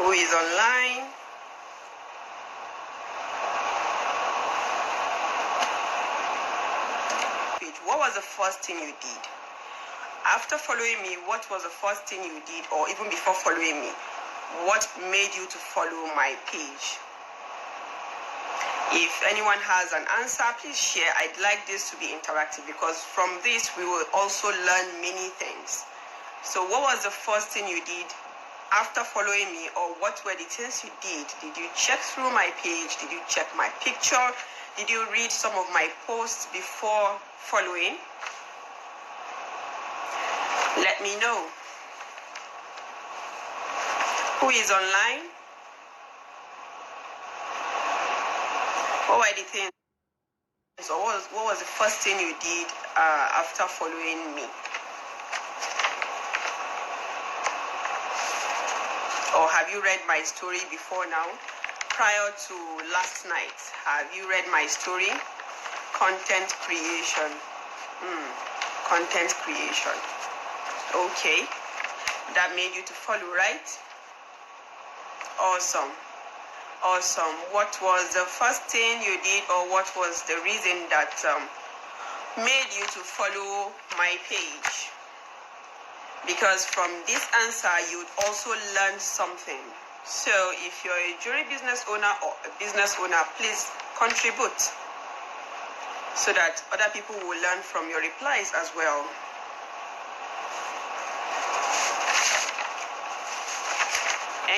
Who is online? What was the first thing you did? After following me, what was the first thing you did? Or even before following me, what made you to follow my page? If anyone has an answer, please share. I'd like this to be interactive because from this we will also learn many things. So what was the first thing you did after following me, or what were the things you did? Did you check through my page? Did you check my picture? Did you read some of my posts before following? Let me know. Who is online? What were the things, or what was the first thing you did after following me? Or have you read my story before now? Prior to last night, have you read my story? Content creation. Content creation. Okay. That made you to follow, right? Awesome. Awesome. What was the first thing you did, or what was the reason that made you to follow my page? Because from this answer, you would also learn something. So if you're a jewelry business owner or a business owner, please contribute so that other people will learn from your replies as well.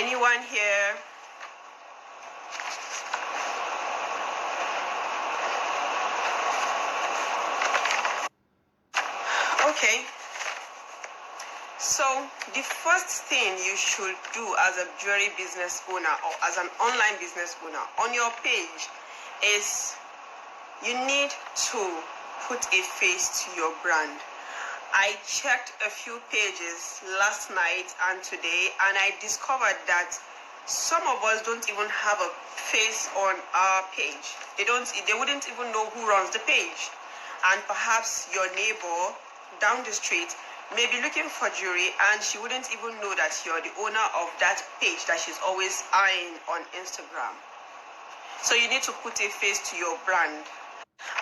Anyone here? Okay. So the first thing you should do as a jewelry business owner or as an online business owner on your page is you need to put a face to your brand. I checked a few pages last night and today, and I discovered that some of us don't even have a face on our page. They wouldn't even know who runs the page. And perhaps your neighbor down the street may be looking for jewelry, and she wouldn't even know that you're the owner of that page that she's always eyeing on Instagram. So you need to put a face to your brand.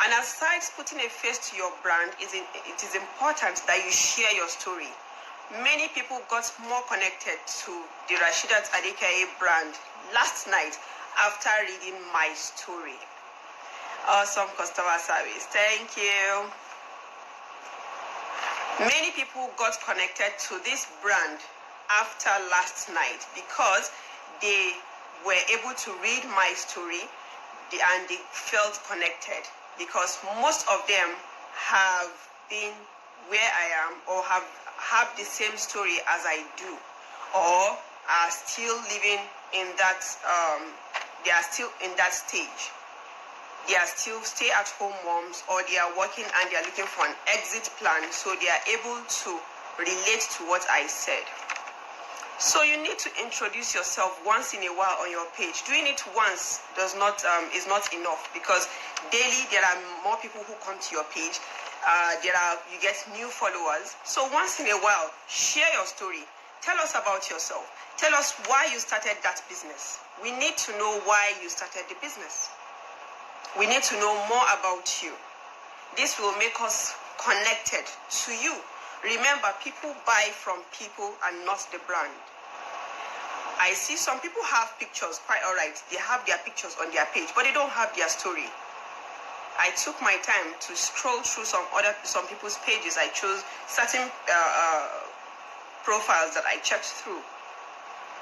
And aside putting a face to your brand, it is important that you share your story. Many people got more connected to the Rashidat Adekaye brand last night after reading my story. Awesome customer service. Thank you. Many people got connected to this brand after last night because they were able to read my story and they felt connected, because most of them have been where I am or have the same story as I do, or are still living in that, they are still in that stage. They are still stay-at-home moms, or they are working and they are looking for an exit plan, so they are able to relate to what I said. So you need to introduce yourself once in a while on your page. Doing it once is not enough, because daily there are more people who come to your page. You get new followers. So once in a while, share your story. Tell us about yourself. Tell us why you started that business. We need to know why you started the business. We need to know more about you. This will make us connected to you. Remember, people buy from people and not the brand. I see some people have pictures, quite all right. They have their pictures on their page, but they don't have their story. I took my time to scroll through some people's pages. I chose certain profiles that I checked through.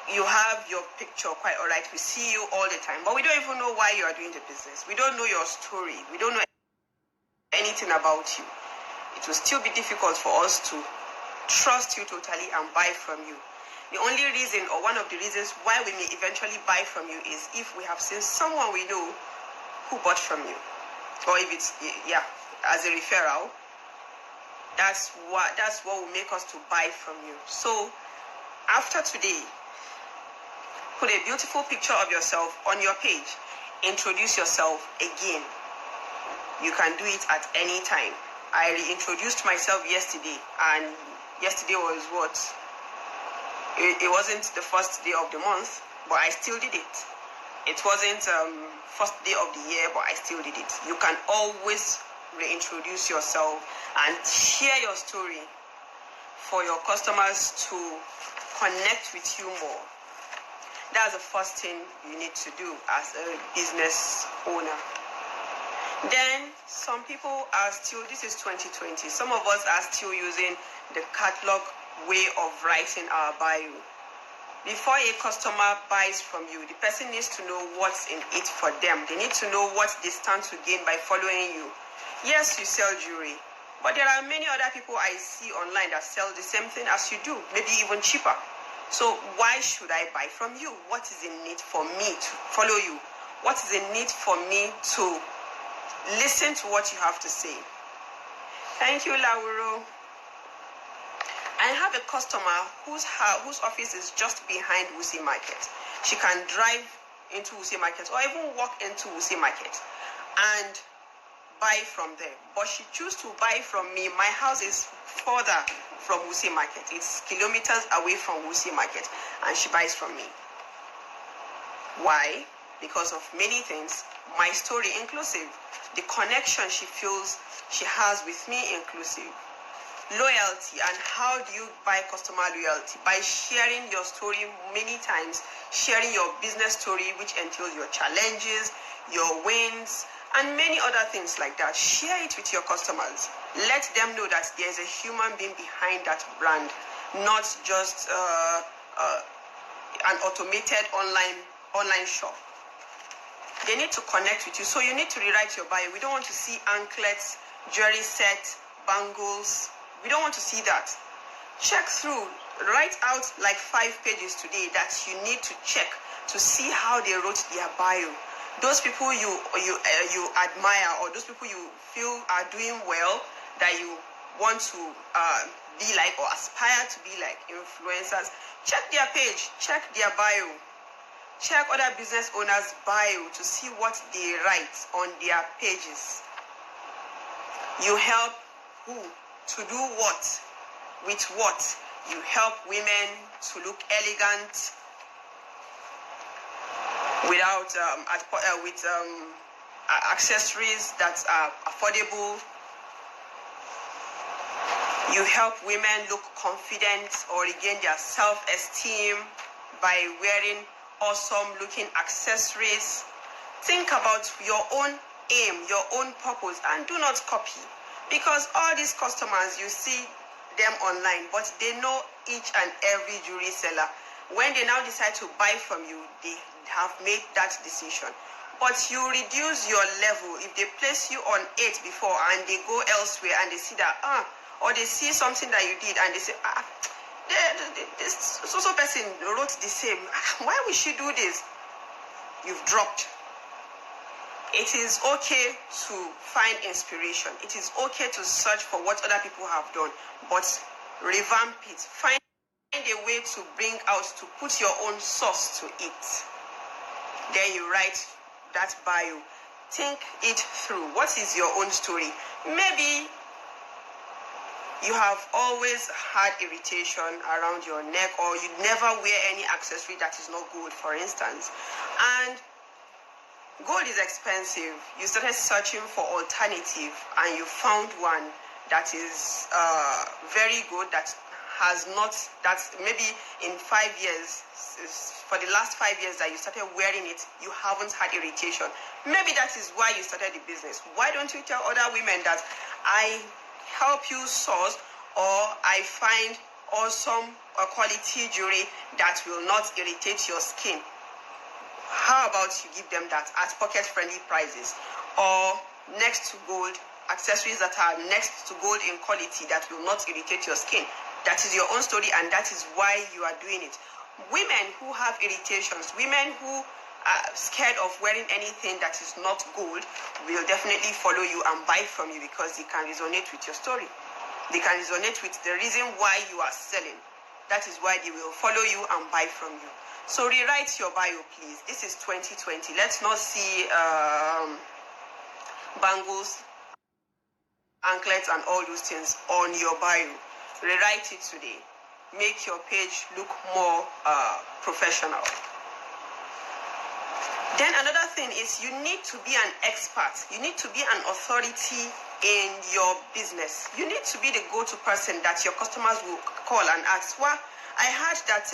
You have your picture, quite all right. We see you all the time, but we don't even know why you are doing the business. We don't know your story. We don't know anything about you. It will still be difficult for us to trust you totally and buy from you. The only reason, or one of the reasons why we may eventually buy from you, is if we have seen someone we know who bought from you, or if it's as a referral. That's what will make us to buy from you. So after today, put a beautiful picture of yourself on your page. Introduce yourself again. You can do it at any time. I reintroduced myself yesterday, and yesterday was what? It wasn't the first day of the month. but I still did it. It wasn't first day of the year, but I still did it. You can always reintroduce yourself and share your story for your customers to connect with you more. That's the first thing you need to do as a business owner. Then some people are still, this is 2020, some of us are still using the catalog way of writing our bio. Before a customer buys from you, the person needs to know what's in it for them. They need to know what they stand to gain by following you. Yes, you sell jewelry, but there are many other people I see online that sell the same thing as you do, maybe even cheaper. So why should I buy from you? What is in it for me to follow you? What is in it for me to listen to what you have to say? Thank you, Lauro. I have a customer whose office is just behind Wuse Market. She can drive into Wuse Market or even walk into Wuse Market and buy from there. But she chooses to buy from me. My house is further from Wuse Market. It's kilometers away from Wuse Market, and she buys from me. Why? Because of many things. My story inclusive. The connection she feels she has with me inclusive. Loyalty. And how do you buy customer loyalty? By sharing your story many times, sharing your business story, which entails your challenges, your wins, and many other things like that. Share it with your customers. Let them know that there's a human being behind that brand, not just an automated online shop. They need to connect with you, so you need to rewrite your bio. We don't want to see anklets, jewelry set, bangles. We don't want to see that. Check through. Write out like 5 pages today that you need to check to see how they wrote their bio. Those people you admire, or those people you feel are doing well, that you want to be like or aspire to be like, influencers. Check their page, check their bio. Check other business owners' bio to see what they write on their pages. You help who? To do what? With what? You help women to look elegant without with accessories that are affordable. You help women look confident or regain their self-esteem by wearing awesome looking accessories. Think about your own aim, your own purpose, and do not copy. Because all these customers, you see them online, but they know each and every jewelry seller. When they now decide to buy from you, they have made that decision. But you reduce your level. If they place you on 8 before and they go elsewhere and they see that, or they see something that you did and they say, this so person wrote the same. Why would she do this? You've dropped. It is okay to find inspiration. It is okay to search for what other people have done, but revamp it. Find a way to bring out, to put your own sauce to it. Then you write that bio. Think it through. What is your own story? Maybe you have always had irritation around your neck, or you never wear any accessory that is not gold, for instance. And gold is expensive. You started searching for alternative and you found one that is very good, that has not, that maybe in 5 years, for the last 5 years that you started wearing it, you haven't had irritation. Maybe that is why you started the business. Why don't you tell other women that I help you source, or I find awesome quality jewelry that will not irritate your skin? How about you give them that at pocket-friendly prices, or next to gold, accessories that are next to gold in quality that will not irritate your skin? That is your own story, and that is why you are doing it. Women who have irritations, women who are scared of wearing anything that is not gold, will definitely follow you and buy from you because they can resonate with your story. They can resonate with the reason why you are selling. That is why they will follow you and buy from you. So rewrite your bio, please. This is 2020. Let's not see bangles, anklets, and all those things on your bio. Rewrite it today. Make your page look more professional. Then another thing is you need to be an expert. You need to be an authority in your business. You need to be the go-to person that your customers will call and ask, well, I heard that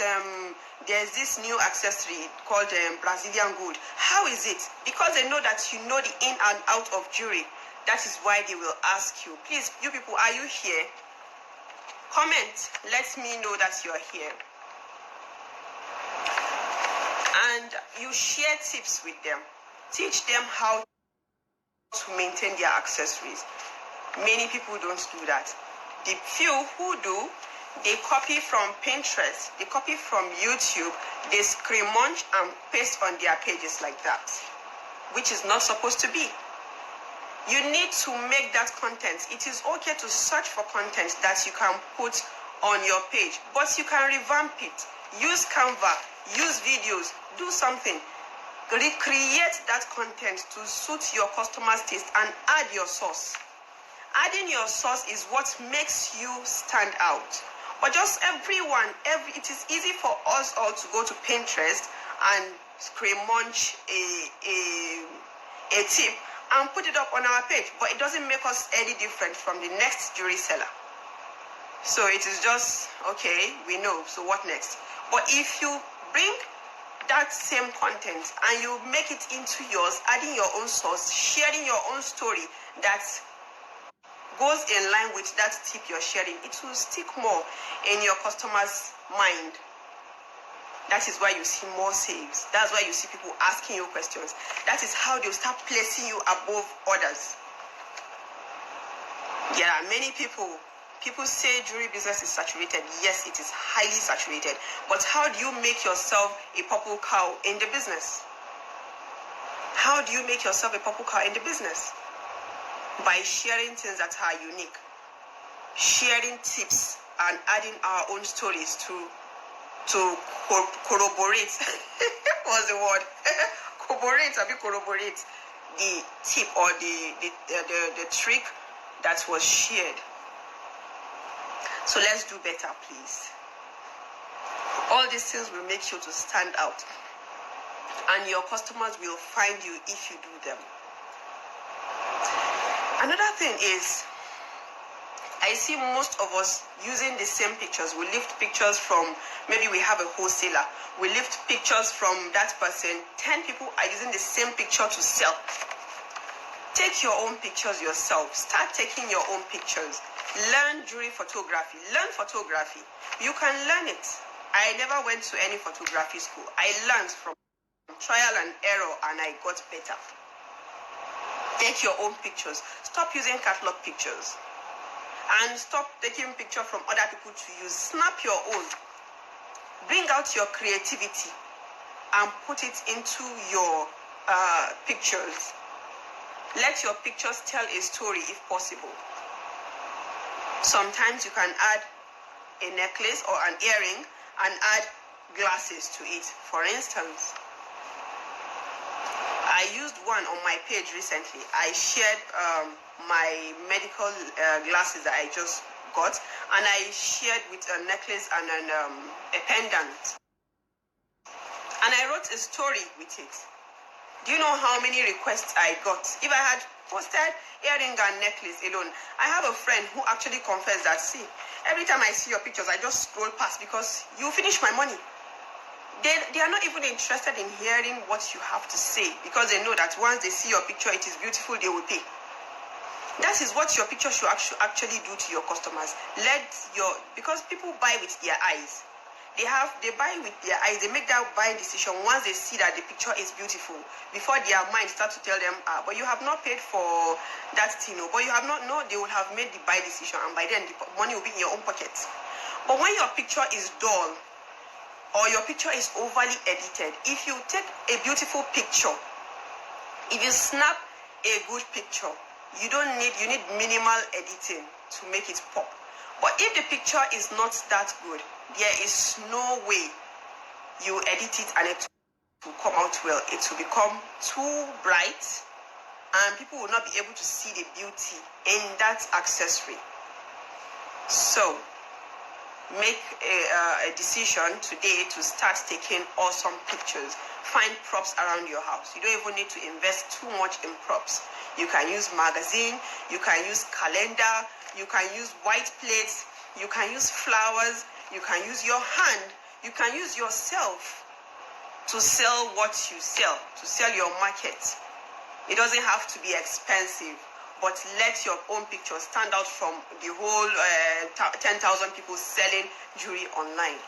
there's this new accessory called Brazilian gold. How is it? Because they know that you know the in and out of jewelry. That is why they will ask you. Please, you people, are you here? Comment. Let me know that you're here. And you share tips with them. Teach them how to maintain their accessories. Many people don't do that. The few who do, they copy from Pinterest, they copy from YouTube, they screen munch and paste on their pages like that, which is not supposed to be. You need to make that content. It is okay to search for content that you can put on your page, but you can revamp it. Use Canva, use videos, do something. Recreate that content to suit your customer's taste and add your sauce. Adding your sauce is what makes you stand out. But just it is easy for us all to go to Pinterest and screen munch a tip and put it up on our page, but it doesn't make us any different from the next jewelry seller. So it is just, okay, we know, so what next? But if you bring that same content and you make it into yours, adding your own sauce, sharing your own story that goes in line with that tip you're sharing, it will stick more in your customer's mind. That is why you see more saves. That's why you see people asking you questions. That is how they'll start placing you above others. There are many people say jewelry business is saturated. Yes, it is highly saturated. But how do you make yourself a purple cow in the business? How do you make yourself a purple cow in the business? By sharing things that are unique. Sharing tips and adding our own stories to corroborate. What's the word? Corroborate the tip or the trick that was shared. So let's do better, please. All these things will make you to stand out, and your customers will find you if you do them. Another thing is, I see most of us using the same pictures. We lift pictures from, maybe we have a wholesaler. We lift pictures from that person. 10 people are using the same picture to sell. Take your own pictures yourself. Start taking your own pictures. Learn jewelry photography. Learn photography. You can learn it. I never went to any photography school. I learned from trial and error, and I got better. Take your own pictures. Stop using catalog pictures. And stop taking pictures from other people to use. Snap your own. Bring out your creativity and put it into your pictures. Let your pictures tell a story if possible. Sometimes you can add a necklace or an earring and add glasses to it. For instance, I used one on my page recently. I shared my medical glasses that I just got, and I shared with a necklace and a pendant. And I wrote a story with it. Do you know how many requests I got? If I had posted earring and necklace alone, I have a friend who actually confessed that, see, every time I see your pictures, I just scroll past because you finish my money. They are not even interested in hearing what you have to say, because they know that once they see your picture, it is beautiful, they will pay. That is what your picture should actually do to your customers. Because people buy with their eyes. They buy with their eyes. They make that buying decision once they see that the picture is beautiful, before their mind starts to tell them, but you have not paid for that thing, but you have not. No, they will have made the buy decision, and by then the money will be in your own pocket. But when your picture is dull, or your picture is overly edited, if you take a beautiful picture, if you snap a good picture, you need minimal editing to make it pop. But if the picture is not that good, there is no way you edit it and it will come out well. It will become too bright, and people will not be able to see the beauty in that accessory. So make a decision today to start taking awesome pictures. Find props around your house. You don't even need to invest too much in props. You can use magazine, you can use calendar, you can use white plates, you can use flowers, you can use your hand, you can use yourself to sell what you sell, to sell your market. It doesn't have to be expensive, but let your own picture stand out from the whole 10,000 people selling jewelry online.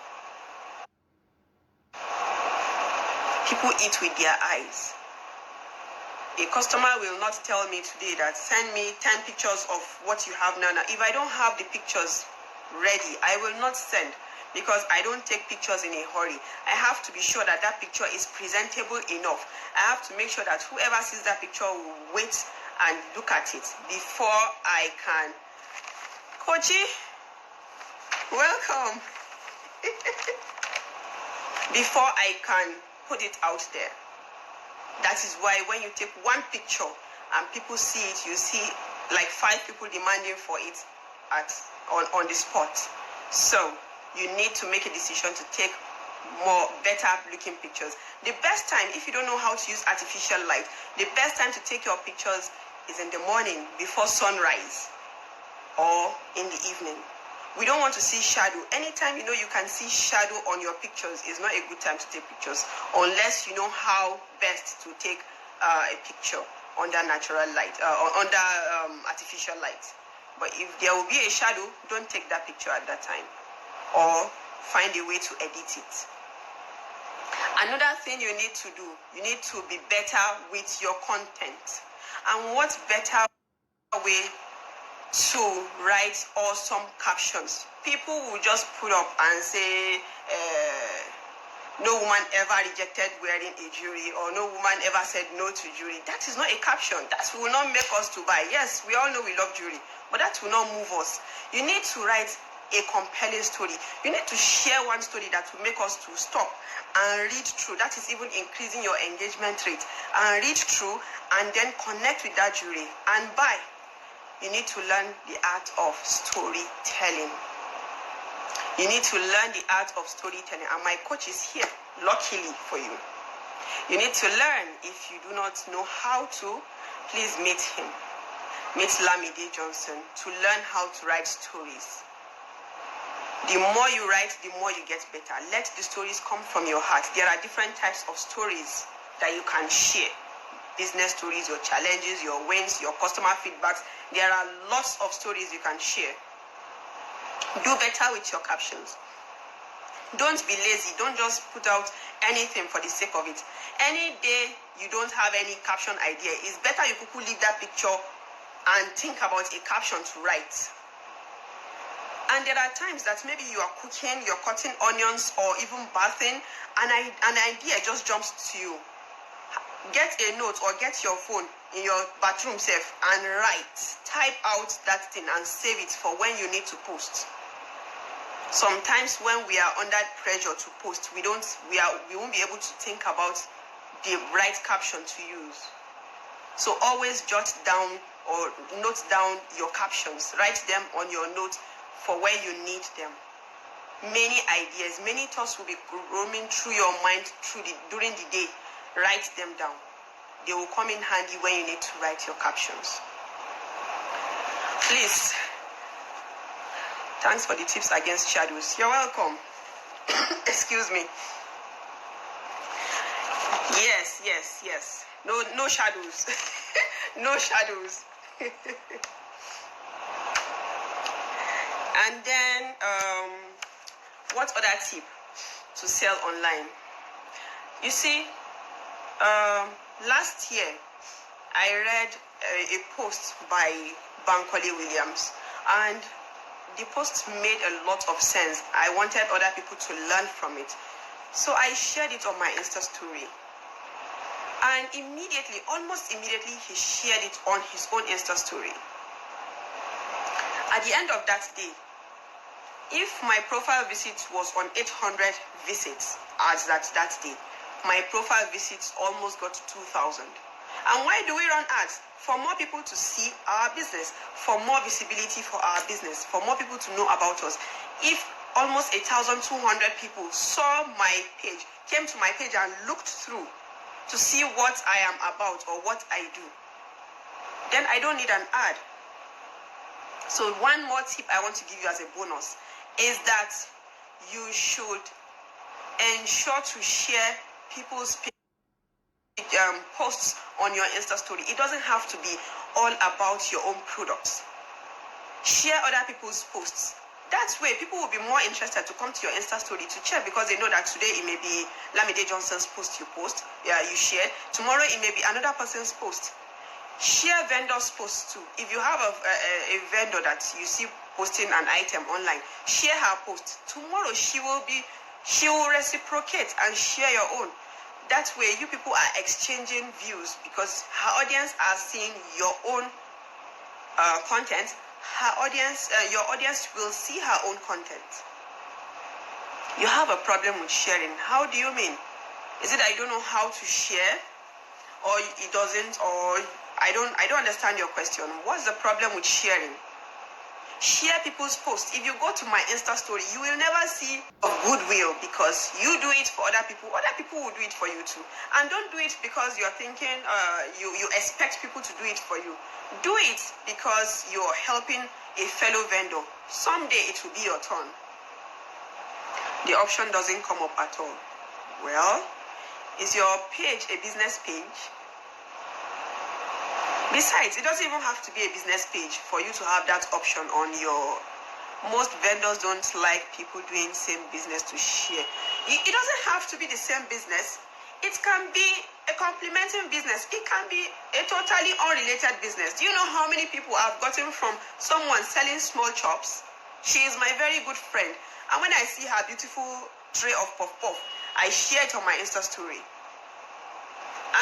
People eat with their eyes. A customer will not tell me today that send me 10 pictures of what you have now. If I don't have the pictures ready, I will not send, because I don't take pictures in a hurry. I have to be sure that that picture is presentable enough. I have to make sure that whoever sees that picture will wait and look at it before I can. Kochi, welcome. Before I can put it out there. That is why when you take one picture and people see it, you see like 5 people demanding for it on the spot. So you need to make a decision to take better looking pictures. The best time, if you don't know how to use artificial light, the best time to take your pictures is in the morning before sunrise or in the evening. We don't want to see shadow. Anytime you know you can see shadow on your pictures is not a good time to take pictures, unless you know how best to take a picture under natural light, under artificial light. But if there will be a shadow, don't take that picture at that time, or find a way to edit it. Another thing you need to do, you need to be better with your content. And what better way to write awesome captions? People will just put up and say, no woman ever rejected wearing a jewelry, or no woman ever said no to jewelry. That is not a caption. That will not make us to buy. Yes, we all know we love jewelry, but that will not move us. You need to write a compelling story. You need to share one story that will make us to stop and read through. That is even increasing your engagement rate. And read through and then connect with that jewelry and buy. You need to learn the art of storytelling. You need to learn the art of storytelling. And my coach is here, luckily for you. You need to learn. If you do not know how to, please meet him. Meet Lamide Johnson to learn how to write stories. The more you write, the more you get better. Let the stories come from your heart. There are different types of stories that you can share. Business stories, your challenges, your wins, your customer feedbacks. There are lots of stories you can share. Do better with your captions. Don't be lazy. Don't just put out anything for the sake of it. Any day you don't have any caption idea, it's better you could leave that picture and think about a caption to write. And there are times that maybe you are cooking, you're cutting onions, or even bathing, and an idea just jumps to you. Get a note or get your phone in your bathroom safe and write. Type out that thing and save it for when you need to post. Sometimes when we are under pressure to post, we won't be able to think about the right caption to use. So always jot down or note down your captions. Write them on your note for where you need them. Many ideas, many thoughts will be roaming through your mind during the day. Write them down. They will come in handy when you need to write your captions. Please. Thanks for the tips against shadows. You're welcome. Excuse me. Yes. No shadows. No shadows. And then, what other tip to sell online? You see, last year, I read a post by Bankole Williams, and the post made a lot of sense. I wanted other people to learn from it. So I shared it on my Insta story. And almost immediately, he shared it on his own Insta story. At the end of that day, if my profile visit was on 800 visits as that day, my profile visits almost got to 2,000. And why do we run ads? For more people to see our business, for more visibility for our business, for more people to know about us. If almost 1,200 people saw my page, came to my page and looked through to see what I am about or what I do, then I don't need an ad. So one more tip I want to give you as a bonus is that you should ensure to share people's posts on your Insta story. It doesn't have to be all about your own products. Share other people's posts. That way, people will be more interested to come to your Insta story to check, because they know that today it may be Lamide Johnson's post you post, you shared. Tomorrow it may be another person's post. Share vendors' posts too. If you have a vendor that you see posting an item online, share her post. Tomorrow she will reciprocate and share your own. That way, you people are exchanging views, because her audience are seeing your own content. Your audience will see her own content. You have a problem with sharing. How do you mean? Is it that you don't know how to share, or it doesn't, or I don't understand your question. What's the problem with sharing? Share people's posts. If you go to my Insta story, you will never see of goodwill, because you do it for other people. Other people will do it for you too. And don't do it because you're thinking you expect people to do it for you. Do it because you're helping a fellow vendor. Someday it will be your turn. The option doesn't come up at all. Well, is your page a business page? Besides, it doesn't even have to be a business page for you to have that option on your... Most vendors don't like people doing same business to share. It doesn't have to be the same business. It can be a complementing business. It can be a totally unrelated business. Do you know how many people I've gotten from someone selling small chops? She is my very good friend. And when I see her beautiful tray of puff-puff, I share it on my Insta story.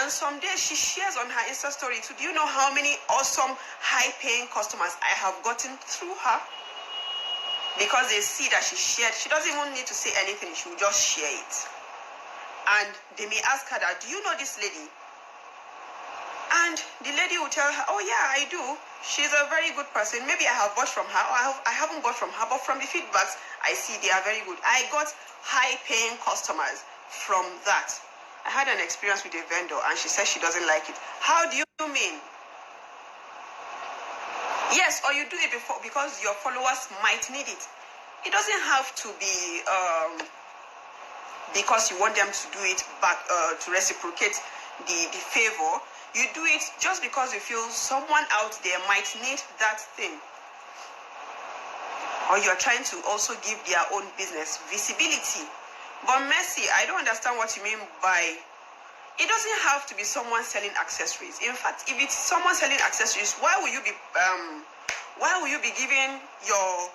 And some days she shares on her Insta story too. Do you know how many awesome, high-paying customers I have gotten through her? Because they see that she shared. She doesn't even need to say anything. She will just share it. And they may ask her that, do you know this lady? And the lady will tell her, oh yeah, I do. She's a very good person. Maybe I have bought from her, or I haven't bought from her, but from the feedbacks I see, they are very good. I got high-paying customers from that. I had an experience with a vendor and she said she doesn't like it. How do you mean? Yes, or you do it before because your followers might need it. It doesn't have to be because you want them to do it back to reciprocate the favor. You do it just because you feel someone out there might need that thing. Or you're trying to also give their own business visibility. But Mercy, I don't understand what you mean by... It doesn't have to be someone selling accessories. In fact, if it's someone selling accessories, why will you be giving your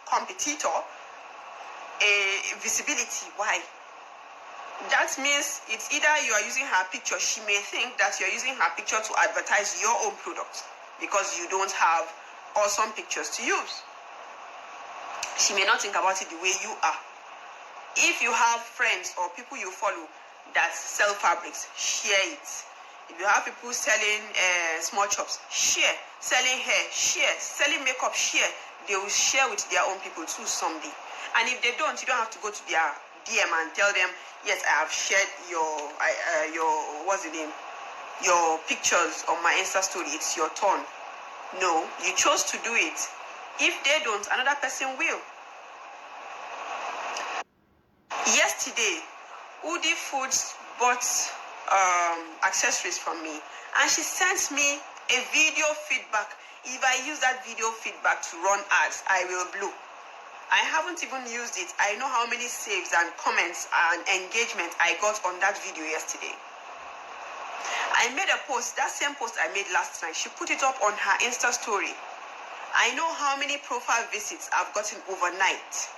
competitor a visibility? Why? That means it's either you are using her picture. She may think that you're using her picture to advertise your own product because you don't have awesome pictures to use. She may not think about it the way you are. If you have friends or people you follow that sell fabrics, share it. If you have people selling small chops, share. Selling hair, share. Selling makeup, share. They will share with their own people too someday. And if they don't, you don't have to go to their DM and tell them, yes, I have shared your pictures on my Insta story. It's your turn. No, you chose to do it. If they don't, another person will. Yesterday, Udi Foods bought accessories from me, and she sent me a video feedback. If I use that video feedback to run ads, I will blow. I haven't even used it. I know how many saves and comments and engagement I got on that video yesterday. I made a post, that same post I made last night. She put it up on her Insta story. I know how many profile visits I've gotten overnight.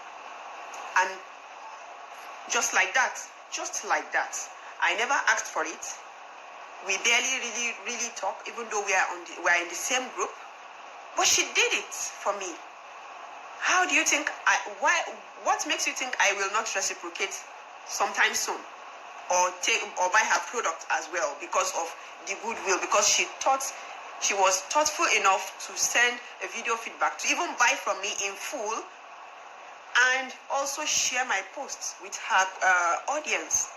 And just like that, I never asked for it. We barely really talk, even though we are in the same group. But she did it for me. How do you think what makes you think I will not reciprocate sometime soon? Or buy her product as well because of the goodwill, because she was thoughtful enough to send a video feedback, to even buy from me in full and also share my posts with her audience.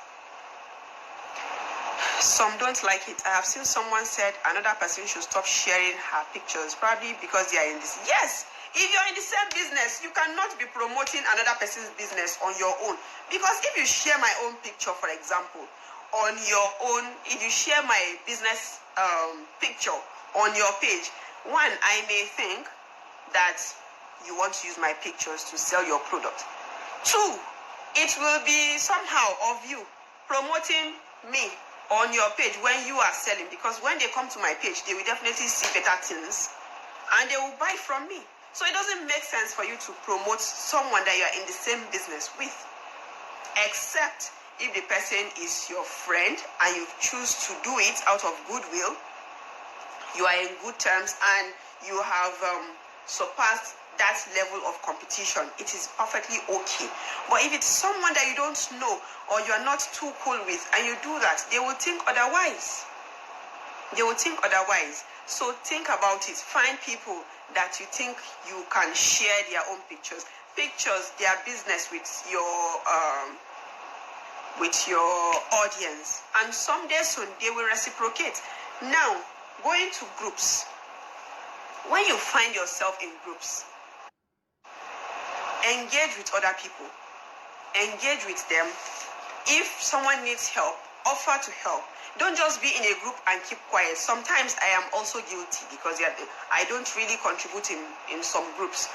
Some don't like it. I have seen someone said another person should stop sharing her pictures, probably because they are in this. Yes, if you're in the same business, you cannot be promoting another person's business on your own. Because if you share my own picture, for example, on your own, if you share my business picture on your page, one, I may think that you want to use my pictures to sell your product. Two, it will be somehow of you promoting me on your page when you are selling, because when they come to my page, they will definitely see better things and they will buy from me. So it doesn't make sense for you to promote someone that you are in the same business with, except if the person is your friend and you choose to do it out of goodwill, you are in good terms and you have surpassed that level of competition, it is perfectly okay. But if it's someone that you don't know or you are not too cool with and you do that, they will think otherwise. They will think otherwise. So think about it. Find people that you think you can share their own pictures, their business with your audience, and someday soon they will reciprocate. Now, going to groups. When you find yourself in groups, engage with other people. Engage with them. If someone needs help, offer to help. Don't just be in a group and keep quiet. Sometimes I am also guilty because I don't really contribute in some groups.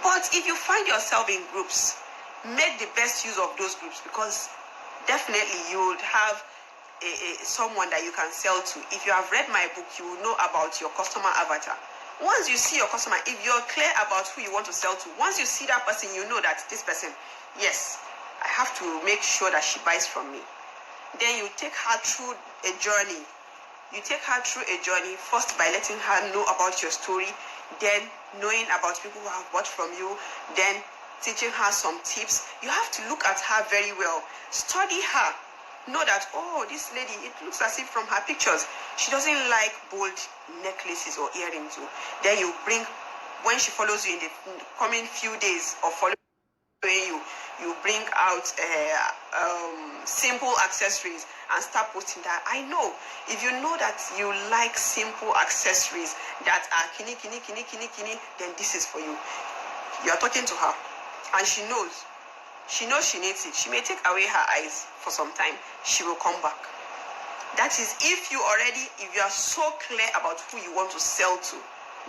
But if you find yourself in groups, make the best use of those groups, because definitely you would have someone that you can sell to. If you have read my book, you will know about your customer avatar. Once you see your customer, if you're clear about who you want to sell to, once you see that person, you know that this person, yes, I have to make sure that she buys from me. Then you take her through a journey. You take her through a journey, first by letting her know about your story, then knowing about people who have bought from you, then teaching her some tips. You have to look at her very well. Study her. Know that, oh, this lady, it looks as if from her pictures, she doesn't like bold necklaces or earrings. Then you bring, when she follows you in the coming few days of following you, you bring out simple accessories and start posting that. I know, if you know that you like simple accessories that are kini, then this is for you. You are talking to her and she knows she needs it. She may take away her eyes for some time. She will come back. That is if you are so clear about who you want to sell to.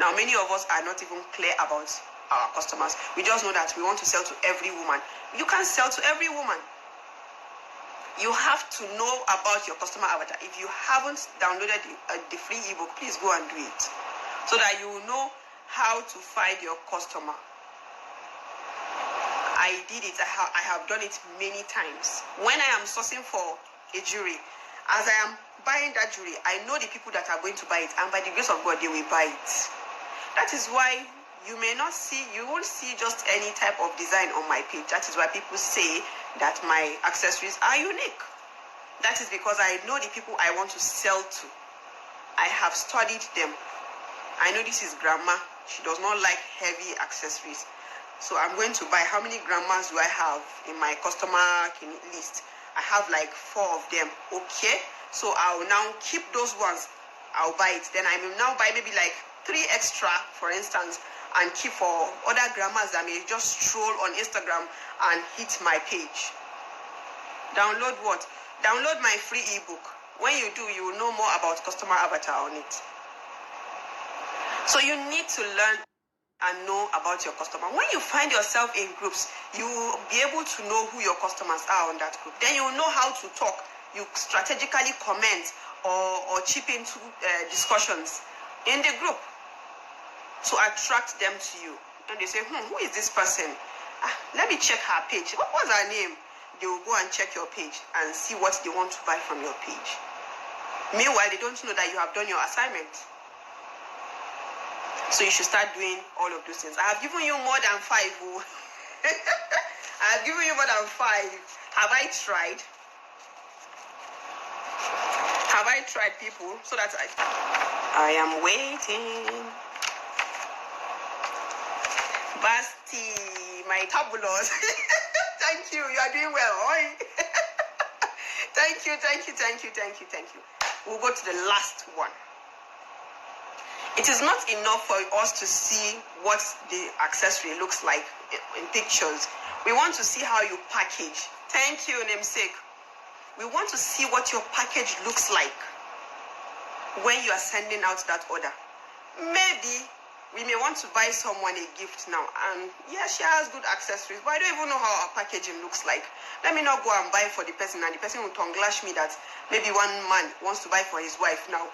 Now, many of us are not even clear about our customers. We just know that we want to sell to every woman. You can't sell to every woman. You have to know about your customer avatar. If you haven't downloaded the free ebook, please go and do it, so that you will know how to find your customer. I did it. I have done it many times. When I am sourcing for a jewelry, as I am buying that jewelry, I know the people that are going to buy it, and by the grace of God, they will buy it. That is why you won't see just any type of design on my page. That is why people say that my accessories are unique. That is because I know the people I want to sell to. I have studied them. I know this is grandma. She does not like heavy accessories. So I'm going to buy, how many grandmas do I have in my customer list? I have like 4 of them. Okay, so I'll now keep those ones. I'll buy it. Then I will now buy maybe like 3 extra, for instance, and keep for other grandmas that may just stroll on Instagram and hit my page. Download what? Download my free ebook. When you do, you will know more about customer avatar on it. So you need to learn and know about your customer. When you find yourself in groups, you will be able to know who your customers are on that group. Then you will know how to talk. You strategically comment or chip into discussions in the group to attract them to you. And they say, who is this person? Let me check her page. What was her name? They will go and check your page and see what they want to buy from your page. Meanwhile, they don't know that you have done your assignment. So you should start doing all of those things. I have given you more than 5. I have given you more than 5. Have I tried? Have I tried, people? So that I am waiting. Verse my tabulos. Thank you. You are doing well. Oi. Thank you. We'll go to the last one. It is not enough for us to see what the accessory looks like in pictures. We want to see how you package. Thank you, namesake. We want to see what your package looks like when you are sending out that order. Maybe we may want to buy someone a gift now, and yeah, she has good accessories, but I don't even know how our packaging looks like. Let me not go and buy for the person, and the person will tongue lash me that maybe one man wants to buy for his wife now,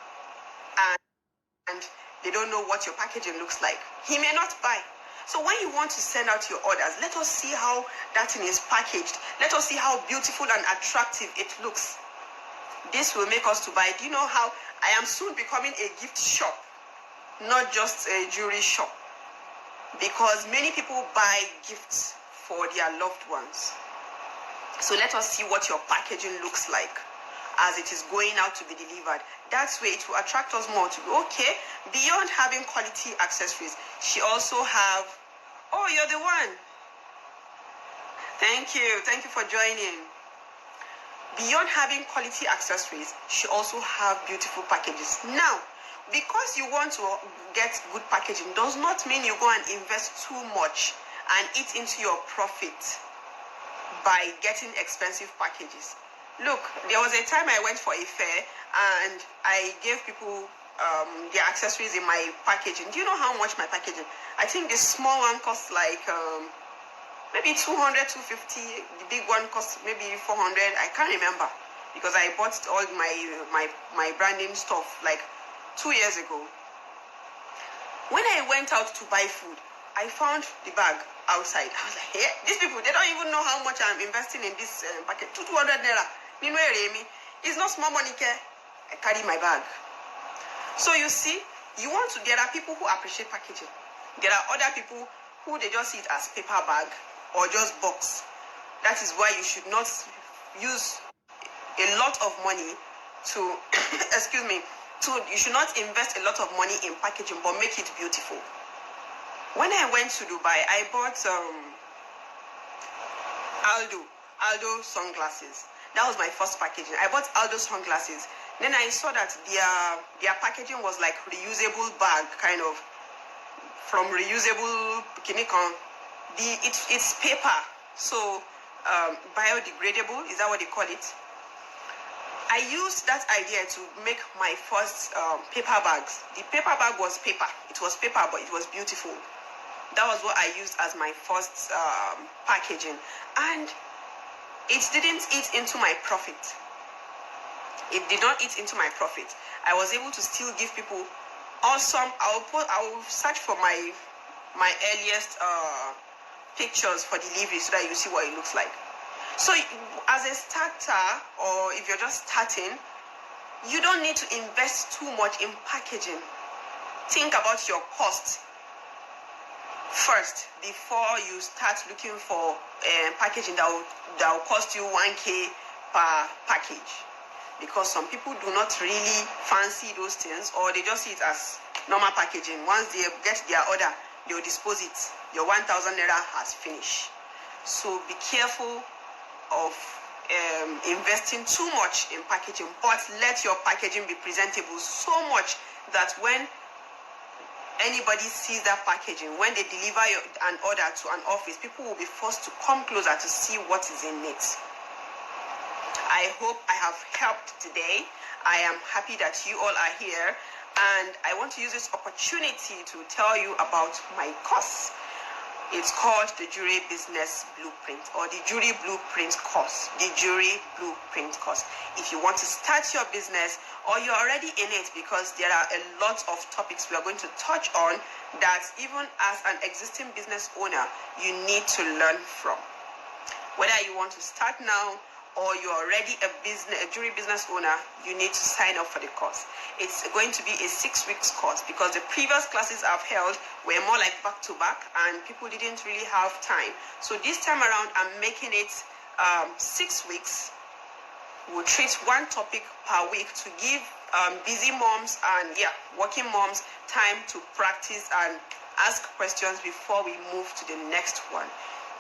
and they don't know what your packaging looks like. He may not buy. So when you want to send out your orders, let us see how that thing is packaged. Let us see how beautiful and attractive it looks. This will make us to buy. Do you know how I am soon becoming a gift shop, not just a jewelry shop, because many people buy gifts for their loved ones. So let us see what your packaging looks like as it is going out to be delivered. That way it will attract us more to be okay. Beyond having quality accessories, she also have, oh, you're the one. Thank you for joining. Beyond having quality accessories, she also have beautiful packages. Now, because you want to get good packaging does not mean you go and invest too much and eat into your profit by getting expensive packages. Look, there was a time I went for a fair and I gave people their accessories in my packaging. Do you know how much my packaging? I think the small one costs like maybe 200, 250. The big one costs maybe 400. I can't remember because I bought all my branding stuff like 2 years ago. When I went out to buy food, I found the bag outside. I was like, hey, these people, they don't even know how much I'm investing in this packet. 200 naira. It's not small money, care. I carry my bag. So you see, there are people who appreciate packaging. There are other people who they just see it as paper bag or just box. That is why you should not use a lot of money to, you should not invest a lot of money in packaging, but make it beautiful. When I went to Dubai, I bought Aldo sunglasses. That was my first packaging. I bought Aldo sunglasses. Then I saw that their packaging was like reusable bag, kind of from reusable kinikon. It's paper, so biodegradable. Is that what they call it? I used that idea to make my first paper bags. The paper bag was paper. It was paper, but it was beautiful. That was what I used as my first packaging, and it didn't eat into my profit. It did not eat into my profit. I was able to still give people awesome. I will search for my earliest pictures for delivery so that you see what it looks like. So as a starter, or if you're just starting, you don't need to invest too much in packaging. Think about your cost first before you start looking for packaging that will cost you 1K per package, because some people do not really fancy those things, or they just see it as normal packaging. Once they get their order, they will dispose it. Your 1,000 naira has finished. So be careful of investing too much in packaging, but let your packaging be presentable so much that when anybody sees that packaging, when they deliver an order to an office, people will be forced to come closer to see what is in it. I hope I have helped today. I am happy that you all are here, and I want to use this opportunity to tell you about my course. It's called the Jewelry Business Blueprint, or the Jewelry Blueprint course. The Jewelry Blueprint course. If you want to start your business, or you're already in it, because there are a lot of topics we are going to touch on that even as an existing business owner, you need to learn from. Whether you want to start now or you're already a jewelry business owner, you need to sign up for the course. It's going to be a 6 weeks course, because the previous classes I've held were more like back to back and people didn't really have time. So this time around, I'm making it 6 weeks. We'll treat one topic per week to give busy moms and working moms time to practice and ask questions before we move to the next one.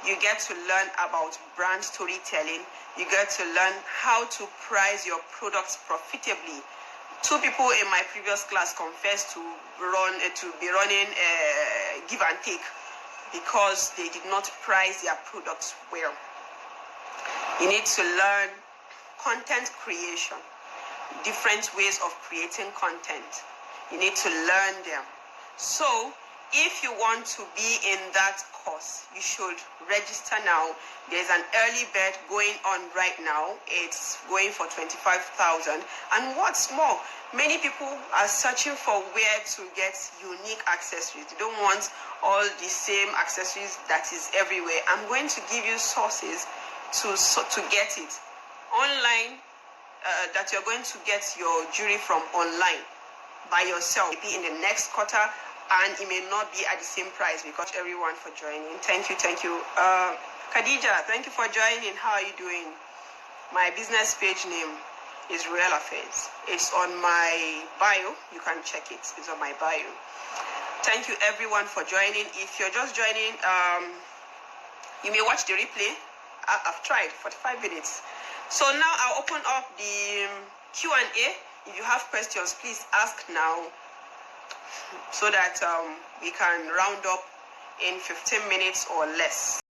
You get to learn about brand storytelling. You get to learn how to price your products profitably. 2 people in my previous class confessed to be running give and take because they did not price their products well. You need to learn content creation, different ways of creating content. You need to learn them. So if you want to be in that course, you should register now. There's an early bird going on right now. It's going for 25,000. And what's more, many people are searching for where to get unique accessories. They don't want all the same accessories that is everywhere. I'm going to give you sources to get it online, that you're going to get your jewelry from online by yourself. Maybe in the next quarter, and it may not be at the same price, because everyone for joining. Thank you. Khadija, thank you for joining. How are you doing? My business page name is Real Affairs. It's on my bio. You can check it. It's on my bio. Thank you everyone for joining. If you're just joining, you may watch the replay. I've tried 45 minutes. So now I'll open up the Q&A. If you have questions, please ask now, so that we can round up in 15 minutes or less.